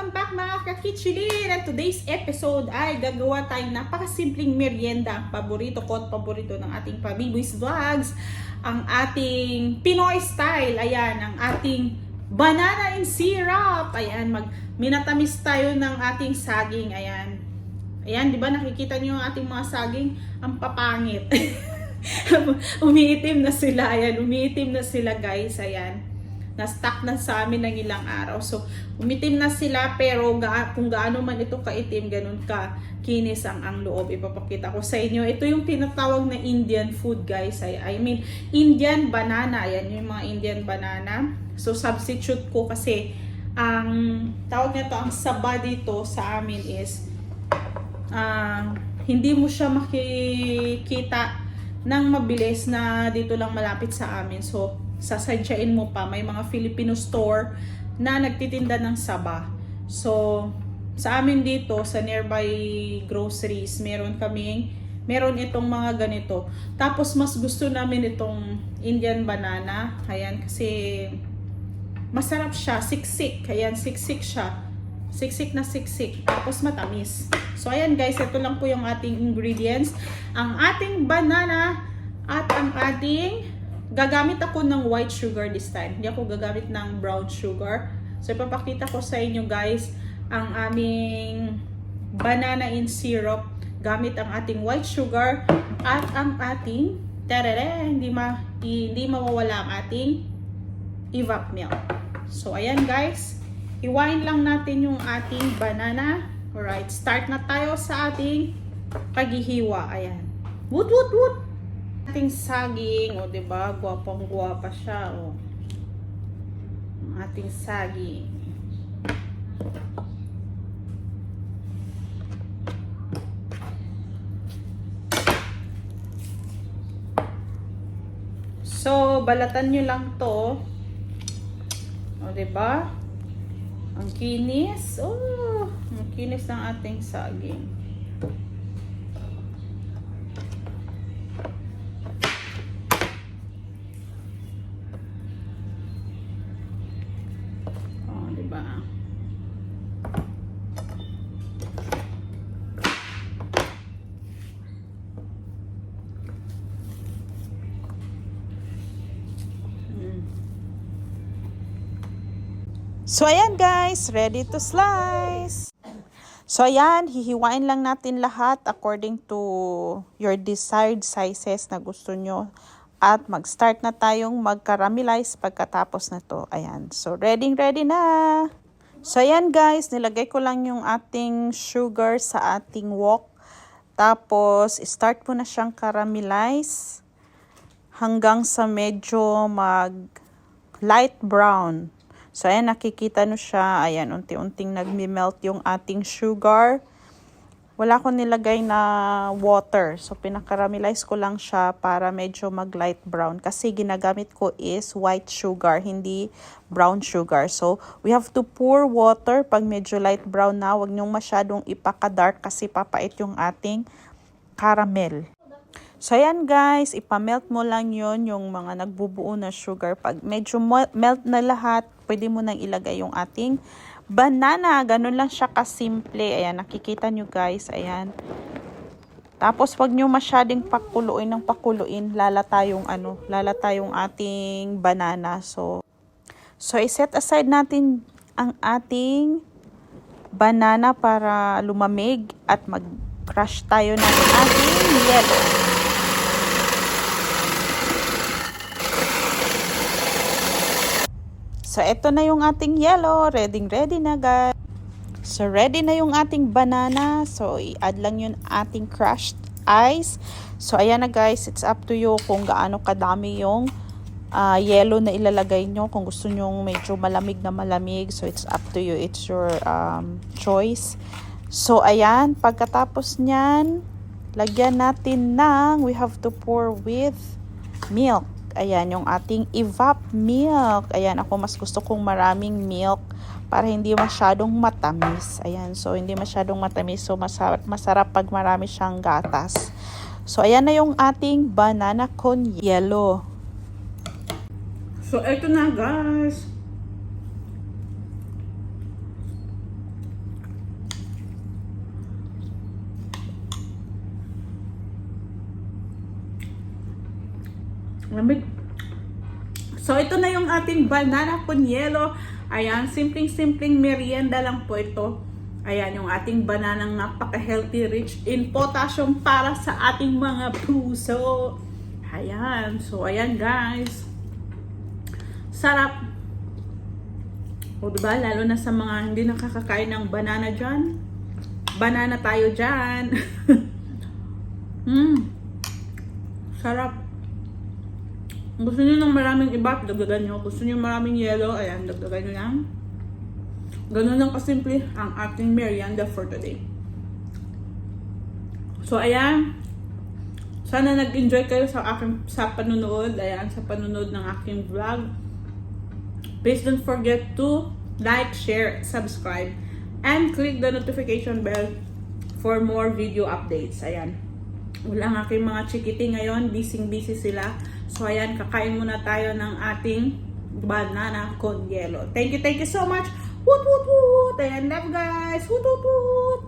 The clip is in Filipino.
Welcome back mga kakichilin! At today's episode ay gagawa tayong napakasimpleng merienda. Ang paborito ko at paborito ng ating Pabiboys Vlogs. Ang ating Pinoy style. Ayan, ang ating banana and syrup. Ayan, minatamis tayo ng ating saging. Ayan. Ayan, di ba nakikita niyo yung ating mga saging? Ang papangit. Umiitim na sila. Ayan, umiitim na sila guys. Ayan. Na-stuck na sa amin ng ilang araw. So, umitim na sila pero kung gaano man ito kaitim, ganun ka kinis ang loob. Ipapakita ko sa inyo. Ito yung tinatawag na Indian food guys. I mean, Indian banana. Ayan yung mga Indian banana. So, substitute ko kasi ang tawag nito, ang saba dito sa amin is hindi mo siya makikita ng mabilis na dito lang malapit sa amin. So, sasadyain mo pa, may mga Filipino store na nagtitinda ng saba. So, sa amin dito, sa nearby groceries, meron itong mga ganito. Tapos, mas gusto namin itong Indian banana. Ayan, kasi masarap siya, siksik. Ayan, siksik siya. Siksik na siksik. Tapos, matamis. So, ayan guys, ito lang po yung ating ingredients. Ang ating banana at ang ating gagamit ako ng white sugar this time. Hindi ako gagamit ng brown sugar. So, ipapakita ko sa inyo guys ang aming banana in syrup. Gamit ang ating white sugar at ang ating hindi mawawala ang ating evap milk. So, ayan guys. Iwain lang natin yung ating banana. Alright, start na tayo sa ating paghihiwa. Ayan. Woot, woot, woot! Ating saging, o diba, gwapang-gwapa siya, o. Ang ating saging. So, balatan nyo lang to. O diba? Ang kinis. Oh, ang kinis ng ating saging. So, ayan guys, ready to slice. So, ayan, hihiwain lang natin lahat according to your desired sizes na gusto nyo. At mag-start na tayong mag-caramelize pagkatapos na to. Ayan, so ready na. So, ayan guys, nilagay ko lang yung ating sugar sa ating wok. Tapos, start po na siyang caramelize hanggang sa medyo mag-light brown. So, ayan, nakikita nyo siya. Ayan, unti-unting nagmi-melt yung ating sugar. Wala ko nilagay na water. So, pinakaramelize ko lang siya para medyo mag-light brown. Kasi ginagamit ko is white sugar, hindi brown sugar. So, we have to pour water pag medyo light brown na. Huwag nyong masyadong ipaka-dark kasi papait yung ating caramel. So, ayan guys, ipamelt mo lang yon yung mga nagbubuo na sugar. Pag medyo melt na lahat, pwede mo nang ilagay yung ating banana. Ganun lang siya kasimple. Ayan, nakikita nyo guys. Ayan. Tapos, wag nyo masyadong pakuluin ng pakuluin. Lalata yung ating banana. So, iset aside natin ang ating banana para lumamig at mag-crush tayo ng ating yellow. So, ito na yung ating yellow. Ready na guys. So, ready na yung ating banana. So, i-add lang yung ating crushed ice. So, ayan na guys. It's up to you kung gaano kadami yung yellow na ilalagay nyo. Kung gusto nyo medyo malamig na malamig. So, it's up to you. It's your choice. So, ayan. Pagkatapos nyan, lagyan natin we have to pour with milk. Ayan, yung ating evap milk. Ayan, ako mas gusto kong maraming milk para hindi masyadong matamis. Ayan, so hindi masyadong matamis. So, masarap pag marami siyang gatas. So, ayan na yung ating banana con yellow. So, eto na guys. Lamig. So, ito na yung ating banana con yelo. Ayan, simpleng-simpleng merienda lang po ito. Ayan, yung ating bananang napaka-healthy, rich in potassium para sa ating mga puso. Ayan. So, ayan guys. Sarap. O diba, lalo na sa mga hindi nakakakain ng banana dyan. Banana tayo dyan. Sarap. Kung gusto nyo ng maraming iba, dagdagan nyo. Gusto nyo maraming yellow, ayan, dagdagan nyo lang. Ganun lang kasimple ang ating merienda for today. So, ayan. Sana nag-enjoy kayo sa panunood. Ayan, sa panunood ng aking vlog. Please don't forget to like, share, subscribe, and click the notification bell for more video updates. Ayan. Wala ang aking mga chikiti ngayon. Busy sila. So, ayan, kakain muna tayo ng ating banana con yelo. Thank you so much. Woot, woot, woot. Ayan, love guys. Woot, woot, woot.